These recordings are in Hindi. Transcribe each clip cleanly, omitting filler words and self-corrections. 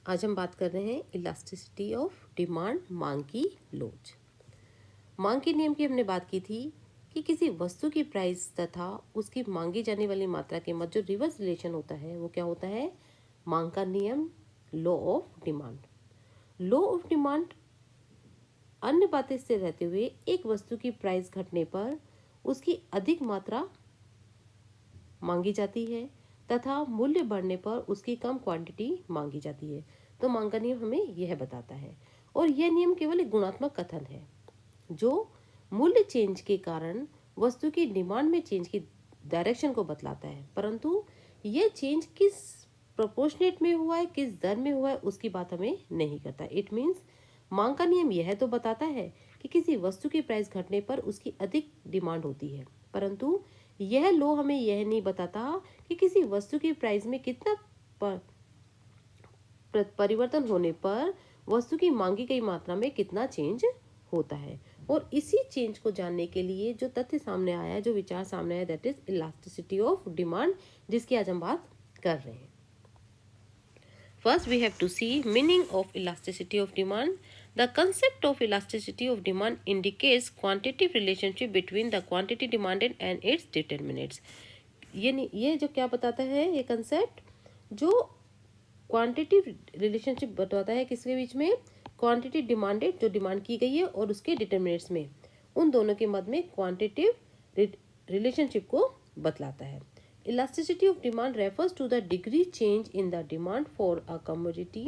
आज हम बात कर रहे हैं इलास्टिसिटी ऑफ डिमांड, मांग की लोच। मांग के नियम की हमने बात की थी कि किसी वस्तु की प्राइस तथा उसकी मांगी जाने वाली मात्रा के मध्य जो रिवर्स रिलेशन होता है वो क्या होता है? मांग का नियम, law of demand. Law of demand अन्य बातें स्थिर रहते हुए एक वस्तु की प्राइस घटने पर उसकी अधिक मात्रा मांगी जाती है तथा मूल्य बढ़ने पर उसकी कम क्वांटिटी मांगी जाती है। तो मांग का नियम हमें यह बताता है, और यह नियम केवल एक गुणात्मक कथन है जो मूल्य चेंज के कारण वस्तु की डिमांड में चेंज की डायरेक्शन को बतलाता है, परंतु यह चेंज किस प्रोपोर्शनेट में हुआ है, किस दर में हुआ है, उसकी बात हमें नहीं करता। इट मीन्स मांग का नियम यह तो बताता है कि किसी वस्तु की प्राइस घटने पर उसकी अधिक डिमांड होती है, परंतु यह लो हमें यह नहीं बताता कि किसी वस्तु की प्राइस में कितना परिवर्तन होने पर वस्तु की मांगी गई मात्रा में कितना चेंज होता है। और इसी चेंज को जानने के लिए जो तथ्य सामने आया है, जो विचार सामने आया, that is elasticity of demand, जिसकी आज हम बात कर रहे हैं। First, we have to see meaning of elasticity of demand. The concept of elasticity of demand indicates quantitative relationship between the quantity demanded and its determinants. ये जो क्या बताता है, ये कंसेप्ट जो क्वांटिटिव रिलेशनशिप बताता है किसके बीच में? क्वांटिटी डिमांडेड, जो डिमांड की गई है, और उसके डिटर्मिनेंट्स में, उन दोनों के मध्य में क्वांटिटिव रिलेशनशिप को बतलाता है। Elasticity of demand refers to the degree change in the demand for a commodity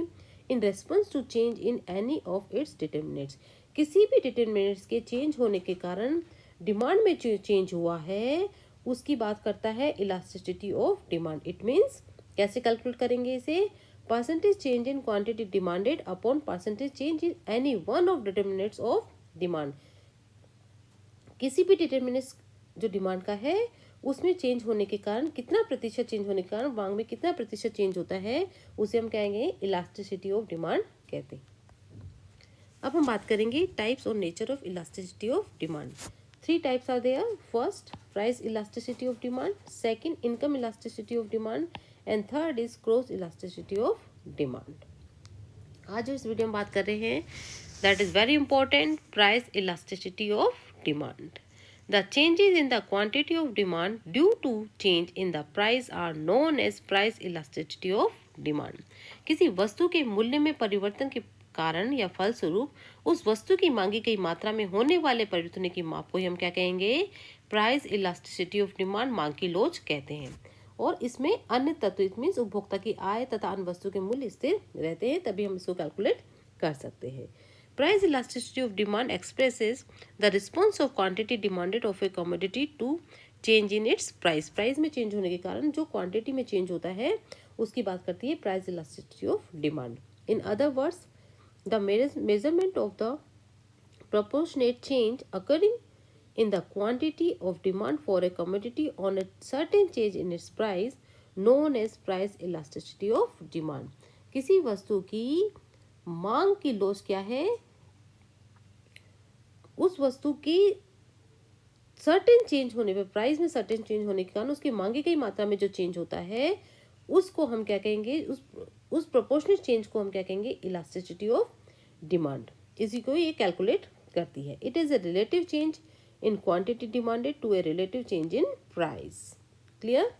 in response to change in any of its determinants. किसी भी डिटर्मिनेंट्स के चेंज होने के कारण डिमांड में चेंज हुआ है, उसकी बात करता है elasticity of demand. It means कैसे कैलकुलेट करेंगे इसे? Percentage change in quantity demanded upon percentage change in any one of determinants of demand. किसी भी डिटर्मिनेंट्स जो डिमांड का है उसमें चेंज होने के कारण, कितना प्रतिशत चेंज होने के कारण मांग में कितना प्रतिशत चेंज होता है, उसे हम कहेंगे इलास्टिसिटी ऑफ डिमांड कहते हैं। अब हम बात करेंगे टाइप्स और nature of elasticity of demand. 3 types are there. First, price elasticity of demand, second, income elasticity of demand, and third is cross elasticity of demand. आज जो इस वीडियो में बात कर रहे हैं, that is very important, price elasticity of demand. The changes in the quantity of demand due to change in the price are known as price elasticity of demand. किसी वस्तु के मूल्य में परिवर्तन के कारण या फलस्वरूप उस वस्तु की मांगी गई मात्रा में होने वाले परिवर्तन की माप को हम क्या कहेंगे? प्राइस इलास्टिसिटी ऑफ डिमांड, मांग की लोच कहते हैं। और इसमें अन्य तत्व, इट मीन्स उपभोक्ता की आय तथा अन्य वस्तु के मूल्य स्थिर रहते हैं, तभी हम इसको कैलकुलेट कर सकते हैं। Price elasticity of demand expresses the response of quantity demanded of a commodity to change in its price. Price में चेंज होने के कारण जो क्वांटिटी में चेंज होता है उसकी बात करती है price elasticity of demand. In other words, the measurement of the proportionate change occurring in the quantity of demand for a commodity on a certain change in its price known as price elasticity of demand. किसी वस्तु की मांग की लोच क्या है? उस वस्तु की सर्टेन चेंज होने पे, प्राइस में सर्टेन चेंज होने के कारण उसकी मांगी गई मात्रा में जो चेंज होता है उसको हम क्या कहेंगे? उस प्रोपोर्शनल चेंज को हम क्या कहेंगे? Elasticity of demand. इसी को ये कैलकुलेट करती है। It is a relative change in quantity demanded to a relative change in price. Clear?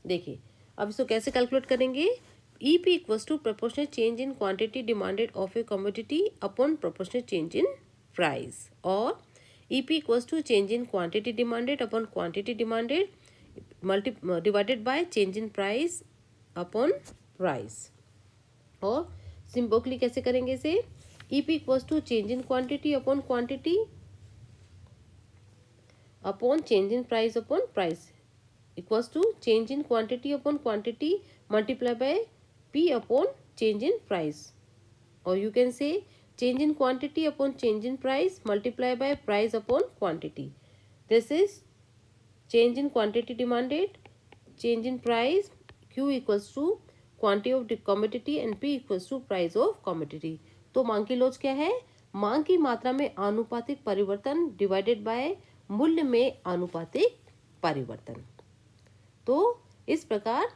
देखिए अब इसको कैसे कैलकुलेट करेंगे? EP equals to proportional change in quantity demanded of a commodity upon proportional change in price, और EP equals to change in quantity demanded upon quantity demanded divided by change in price upon price. और सिंपली कैसे करेंगे इसे? EP equals to change in quantity upon quantity upon change in price upon price equals to change in quantity upon quantity multiplied by P upon change in price, or you can say change in quantity upon change in price multiplied by price upon quantity. This is change in quantity demanded, change in price, Q equals to quantity of the commodity and P equals to price of commodity. तो मांग की लोच क्या है? मांग की मात्रा में आनुपातिक परिवर्तन डिवाइडेड बाय मूल्य में आनुपातिक परिवर्तन। तो इस प्रकार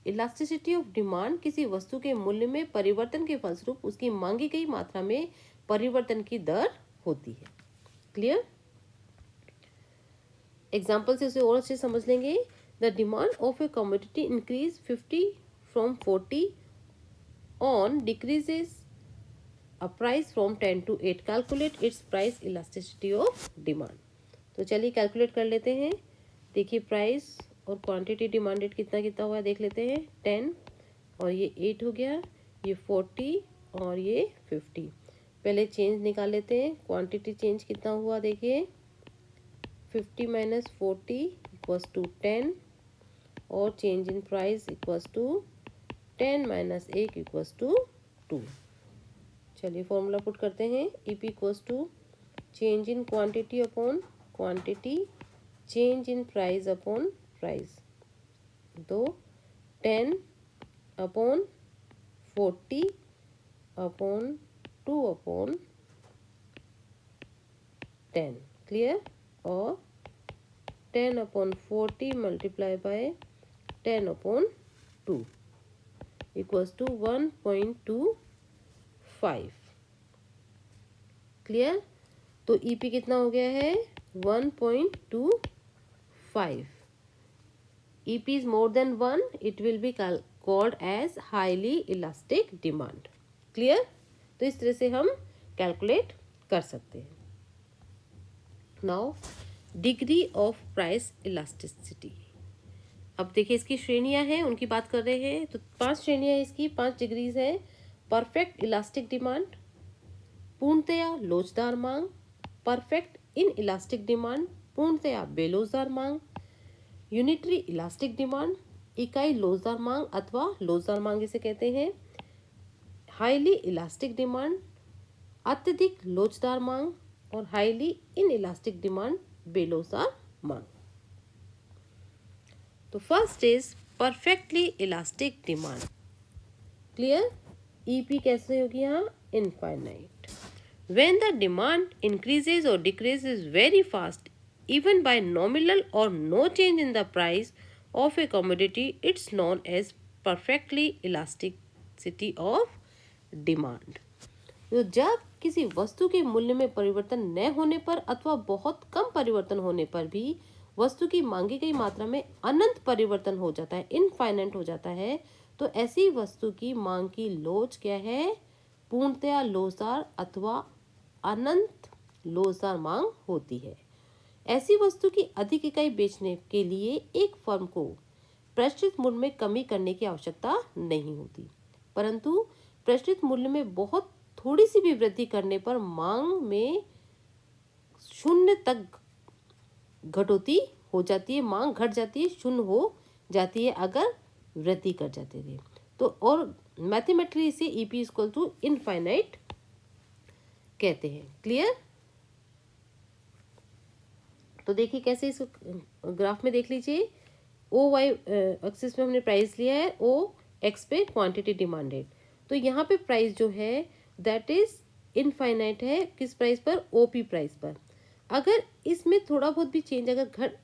इलास्टिसिटी ऑफ डिमांड किसी वस्तु के मूल्य में परिवर्तन के फलस्वरूप उसकी मांगी गई मात्रा में परिवर्तन की दर होती है। क्लियर? एग्जाम्पल से उसे और अच्छे समझ लेंगे। The demand of a commodity increase 50 from 40 on decreases a price from 10 to 8. Calculate its price elasticity of demand. तो चलिए कैलकुलेट कर लेते हैं। देखिए प्राइस और क्वांटिटी डिमांडेड कितना कितना हुआ देख लेते हैं। 10 और ये 8 हो गया, ये 40 और ये 50। पहले चेंज निकाल लेते हैं। क्वांटिटी चेंज कितना हुआ देखिए, 50 माइनस 40 इक्वल्स टू 10 और change in price equals to 10 minus 1 equals to 2। चलिए फॉर्मूला पुट करते हैं। EP equals to change in quantity upon quantity, change in price upon price. तो 10 अपॉन 40 अपॉन 2 अपॉन 10। क्लियर? और 10 upon 40 multiply by 10 upon 2 equals to 1.25। Clear? तो ईपी कितना हो गया है, 1.25। EP is more than 1, it will be called as highly elastic demand. Clear? तो इस तरह से हम कैलकुलेट कर सकते हैं। Now degree of price elasticity. अब देखिए इसकी श्रेणियां हैं, उनकी बात कर रहे हैं। तो 5 श्रेणियां इसकी, 5 डिग्रीज है। परफेक्ट इलास्टिक डिमांड, पूर्णतया लोचदार मांग, परफेक्ट इन इलास्टिक डिमांड, पूर्णतया बेलोचदार मांग, यूनिटरी इलास्टिक डिमांड, इकाई लोचदार मांग अथवा लोचदार मांग इसे कहते हैं, हाईली इलास्टिक डिमांड, अत्यधिक लोचदार मांग और हाईली इन इलास्टिक डिमांड, बेलोचदार मांग। तो first is perfectly elastic demand. Clear? EP कैसे होगी यहाँ, infinite. When the demand increases or decreases very fast, even by nominal or no change in the price of a commodity, it's known as perfectly elasticity of demand. तो जब किसी वस्तु के मूल्य में परिवर्तन न होने पर अथवा बहुत कम परिवर्तन होने पर भी वस्तु की मांगी गई मात्रा में अनंत परिवर्तन हो जाता है, इनफाइनाइट हो जाता है, तो ऐसी वस्तु की मांग की लोच क्या है, पूर्णतया लोचदार अथवा अनंत लोचदार मांग होती है। ऐसी वस्तु की अधिक इकाई बेचने के लिए एक फर्म को प्रचलित मूल्य में कमी करने की आवश्यकता नहीं होती, परंतु प्रचलित मूल्य में बहुत थोड़ी सी भी वृद्धि करने पर मांग में शून्य तक घटोती हो जाती है, मांग घट जाती है, शून्य हो जाती है अगर वृद्धि कर जाते थे। तो और मैथमेटिकली इसे ईपी इक्वल टू इनफाइनाइट कहते हैं। क्लियर? तो देखिए कैसे इस ग्राफ में देख लीजिए, ओ वाई एक्सिस में हमने प्राइस लिया है, ओ एक्स पे क्वांटिटी डिमांडेड। तो यहाँ पे प्राइस जो है दैट इज इनफाइनाइट है, किस प्राइस पर, ओपी प्राइस पर। अगर इसमें थोड़ा बहुत भी चेंज अगर घट,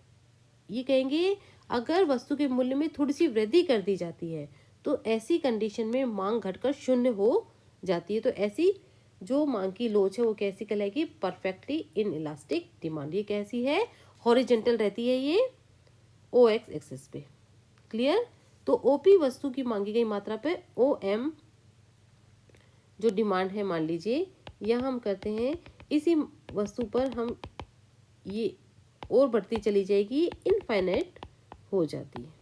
ये कहेंगे अगर वस्तु के मूल्य में थोड़ी सी वृद्धि कर दी जाती है तो ऐसी कंडीशन में मांग घटकर शून्य हो जाती है। तो ऐसी जो मांग की लोच है वो कैसी कहलाएगी, परफेक्टली इन इलास्टिक डिमांड। ये कैसी है, हॉरिजेंटल रहती है ये ओ एक्स एक्सिस पे। क्लियर? तो ओपी वस्तु की मांगी गई मात्रा पे ओ एम जो डिमांड है मान लीजिए, यह हम करते हैं इसी वस्तु पर हम ये और बढ़ती चली जाएगी, इनफाइनाइट हो जाती है।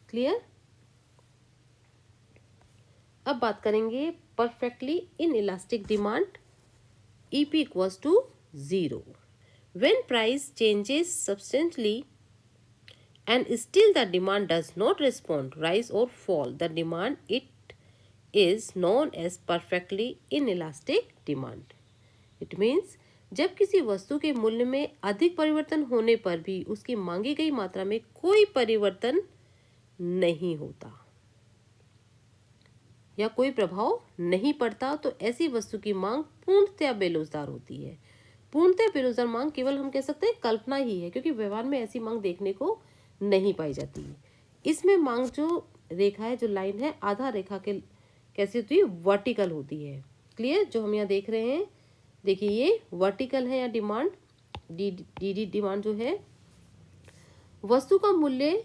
क्लियर? अब बात करेंगे perfectly inelastic demand. EP equals to 0 when price changes substantially and still the demand does not respond, rise or fall, the demand it is known as perfectly inelastic demand. It means जब किसी वस्तु के मूल्य में अधिक परिवर्तन होने पर भी उसकी मांगी गई मात्रा में कोई परिवर्तन नहीं होता या कोई प्रभाव नहीं पड़ता, तो ऐसी वस्तु की मांग पूर्णतया बेरोजगार होती है। पूर्णतया बेरोजगार मांग केवल हम कह सकते हैं कल्पना ही है, क्योंकि व्यवहार में ऐसी मांग देखने को नहीं पाई जाती है। इसमें मांग जो रेखा है, जो लाइन है, आधा रेखा के कैसी होती है, वर्टिकल होती है। क्लियर? जो हम यहाँ देख रहे हैं, देखिए ये वर्टिकल है या डिमांड, डी डिमांड जो है, वस्तु का मूल्य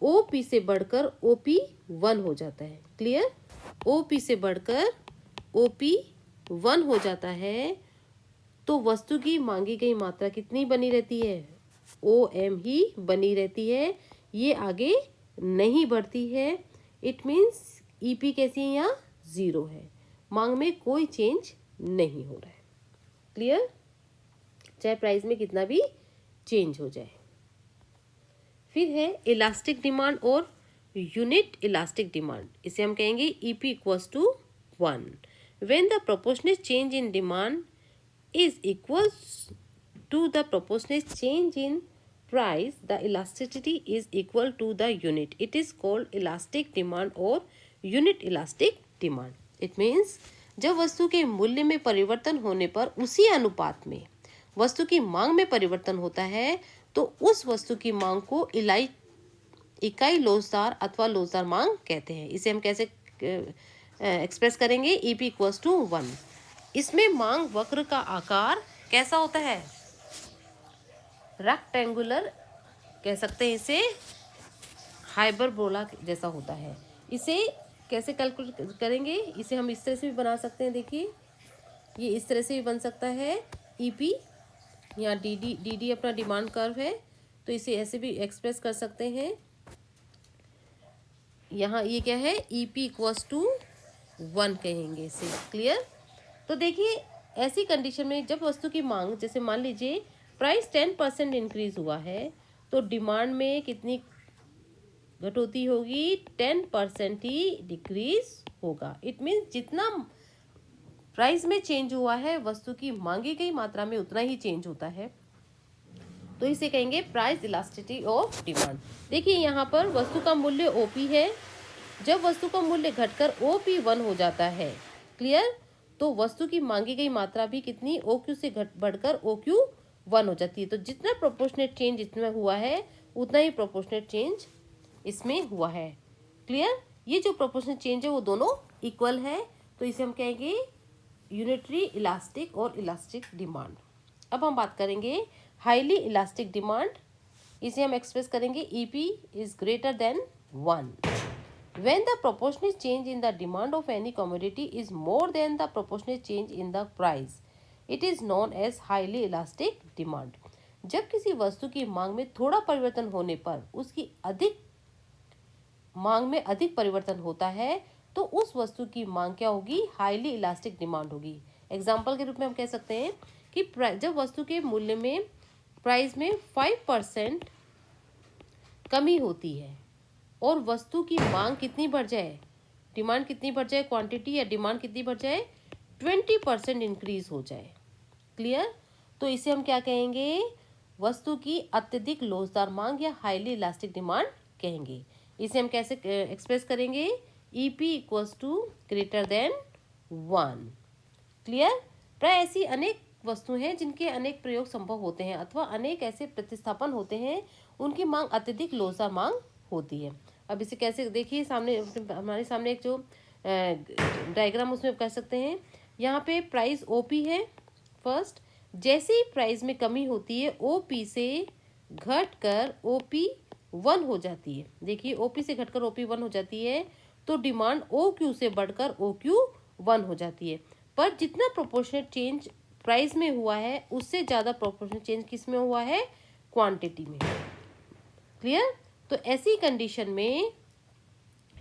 ओपी से बढ़कर ओपी 1 हो जाता है। क्लियर? ओपी से बढ़कर ओपी 1 हो जाता है तो वस्तु की मांगी गई मात्रा कितनी बनी रहती है, OM ही बनी रहती है, ये आगे नहीं बढ़ती है। इट मीन्स EP कैसी है, यहाँ 0 है, मांग में कोई चेंज नहीं हो रहा है। क्लियर? चाहे प्राइस में कितना भी चेंज हो जाए। फिर है इलास्टिक डिमांड और यूनिट इलास्टिक डिमांड। इसे हम कहेंगे EP equals to 1 when the proportionate change in demand is equals to the proportionate change in price, the elasticity is equal to the unit. It is called elastic demand or unit elastic demand. It means जब वस्तु के मूल्य में परिवर्तन होने पर उसी अनुपात में वस्तु की मांग में परिवर्तन होता है तो उस वस्तु की मांग को इकाई लोचदार अथवा लोचदार मांग कहते हैं। इसे हम कैसे एक्सप्रेस करेंगे, EP इक्वल्स टू 1। इसमें मांग वक्र का आकार कैसा होता है, रेक्टेंगुलर कह सकते हैं, इसे हाइपरबोला जैसा होता है। इसे कैसे कैलकुलेट करेंगे, इसे हम इस तरह से भी बना सकते हैं। देखिए ये इस तरह से भी बन सकता है, EP या DD अपना डिमांड कर्व है तो इसे ऐसे भी एक्सप्रेस कर सकते हैं। यहाँ ये क्या है, EP इक्वल्स टू 1 कहेंगे इसे। क्लियर? तो देखिए ऐसी कंडीशन में जब वस्तु की मांग, जैसे मान लीजिए प्राइस 10% इंक्रीज हुआ है तो डिमांड में कितनी कटौती होगी, 10% ही डिक्रीज होगा। इट मीन्स जितना प्राइस में चेंज हुआ है वस्तु की मांगी गई मात्रा में उतना ही चेंज होता है, तो इसे कहेंगे प्राइस इलास्टिसिटी ऑफ डिमांड। देखिए यहाँ पर वस्तु का मूल्य OP है, जब वस्तु का मूल्य घटकर OP 1 हो जाता है, क्लियर, तो वस्तु की मांगी गई मात्रा भी कितनी, OQ से बढ़कर OQ 1 हो जाती है। तो जितना प्रोपोर्शनेट चेंज इसमें हुआ है उतना ही प्रोपोर्शनेट चेंज इसमें हुआ है। क्लियर? ये जो प्रोपोर्शनेट चेंज है वो दोनों इक्वल है, तो इसे हम कहेंगे यूनिटरी इलास्टिक और इलास्टिक डिमांड। अब हम बात करेंगे हाईली इलास्टिक डिमांड। इसे हम एक्सप्रेस करेंगे EP is greater than 1 when the proportionate change in the demand of any commodity is more than the proportionate change in the price. It is known as highly elastic demand. जब किसी वस्तु की मांग में थोड़ा परिवर्तन होने पर उसकी मांग में अधिक परिवर्तन होता है तो उस वस्तु की मांग क्या होगी, हाईली इलास्टिक डिमांड होगी। एग्जाम्पल के रूप में हम कह सकते हैं कि जब वस्तु के मूल्य में प्राइस में 5% कमी होती है और वस्तु की मांग कितनी बढ़ जाए, डिमांड कितनी बढ़ जाए, क्वांटिटी या डिमांड कितनी बढ़ जाए, 20% इंक्रीज हो जाए। क्लियर? तो इसे हम क्या कहेंगे, वस्तु की अत्यधिक लोचदार मांग या हाईली इलास्टिक डिमांड कहेंगे। इसे हम कैसे एक्सप्रेस करेंगे, EP equals to greater than 1। Clear? प्राय ऐसी अनेक वस्तु हैं जिनके अनेक प्रयोग संभव होते हैं अथवा अनेक ऐसे प्रतिस्थापन होते हैं उनकी मांग अत्यधिक लोचदार मांग होती है। अब इसे कैसे देखिए, सामने हमारे सामने एक जो डायग्राम उसमें कह सकते हैं, यहाँ पे प्राइस OP है फर्स्ट, जैसे ही प्राइस में कमी होती है OP से घटकर OP 1 हो जाती है। देखिए OP से घटकर OP 1 हो जाती है तो डिमांड OQ से बढ़कर OQ 1 हो जाती है। पर जितना प्रोपोर्शनेट चेंज प्राइस में हुआ है उससे ज़्यादा प्रोपोर्शनेट चेंज किस में हुआ है, क्वांटिटी में। क्लियर? तो ऐसी कंडीशन में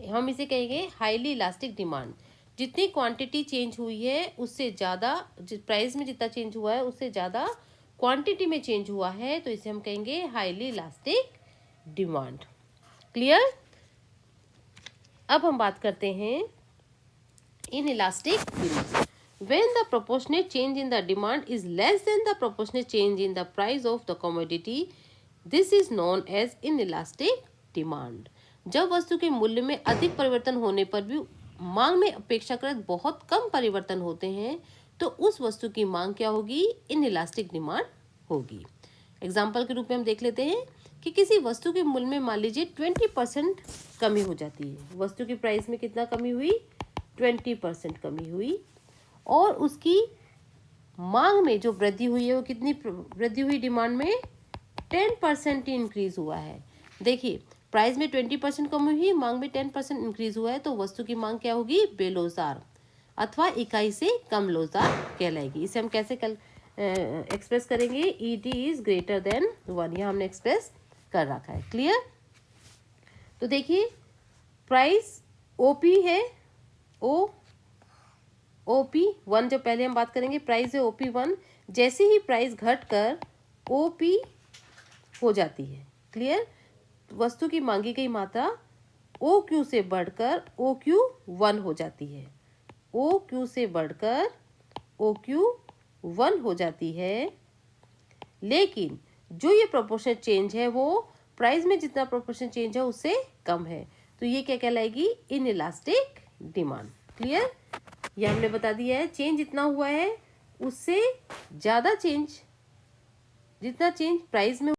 हम इसे कहेंगे हाईली इलास्टिक डिमांड। जितनी क्वांटिटी चेंज हुई है उससे ज़्यादा, प्राइस में जितना चेंज हुआ है उससे ज़्यादा क्वांटिटी में चेंज हुआ है, तो इसे हम कहेंगे हाईली इलास्टिक डिमांड। क्लियर? अब हम बात करते हैं in elastic demand. When the proportionate change in the demand is less than the proportionate change in the price of the commodity, this is known as inelastic demand. जब वस्तु के मूल्य में अधिक परिवर्तन होने पर भी मांग में अपेक्षाकृत बहुत कम परिवर्तन होते हैं तो उस वस्तु की मांग क्या होगी, इनइलास्टिक डिमांड होगी। एग्जाम्पल के रूप में हम देख लेते हैं कि किसी वस्तु के मूल्य में मान लीजिए 20% कमी हो जाती है, वस्तु की प्राइस में कितना कमी हुई, 20% कमी हुई, और उसकी मांग में जो वृद्धि हुई है वो कितनी वृद्धि हुई, डिमांड में 10% इंक्रीज हुआ है। देखिए प्राइस में 20% कमी हुई, मांग में 10% इंक्रीज हुआ है, तो वस्तु की मांग क्या होगी, बेलोजार अथवा इकाई से कम लोजार कहलाएगी। इसे हम कैसे एक्सप्रेस करेंगे, ईडी इज ग्रेटर देन 1, यह हमने एक्सप्रेस कर रखा है। क्लियर। तो देखिए प्राइस ओपी है, ओपी 1 जो पहले हम बात करेंगे, प्राइस है ओपी 1, जैसे ही प्राइस घटकर ओपी हो जाती है। क्लियर। वस्तु की मांगी गई मात्रा ओ क्यू से बढ़कर ओ क्यू 1 हो जाती है, ओ क्यू से बढ़कर ओ क्यू 1 हो जाती है, लेकिन जो ये प्रोपोर्शन चेंज है वो प्राइस में जितना प्रोपोर्शन चेंज है उससे कम है, तो ये क्या कहलाएगी, इनइलास्टिक डिमांड। क्लियर। ये हमने बता दिया है, चेंज जितना हुआ है उससे ज़्यादा चेंज, जितना चेंज प्राइस में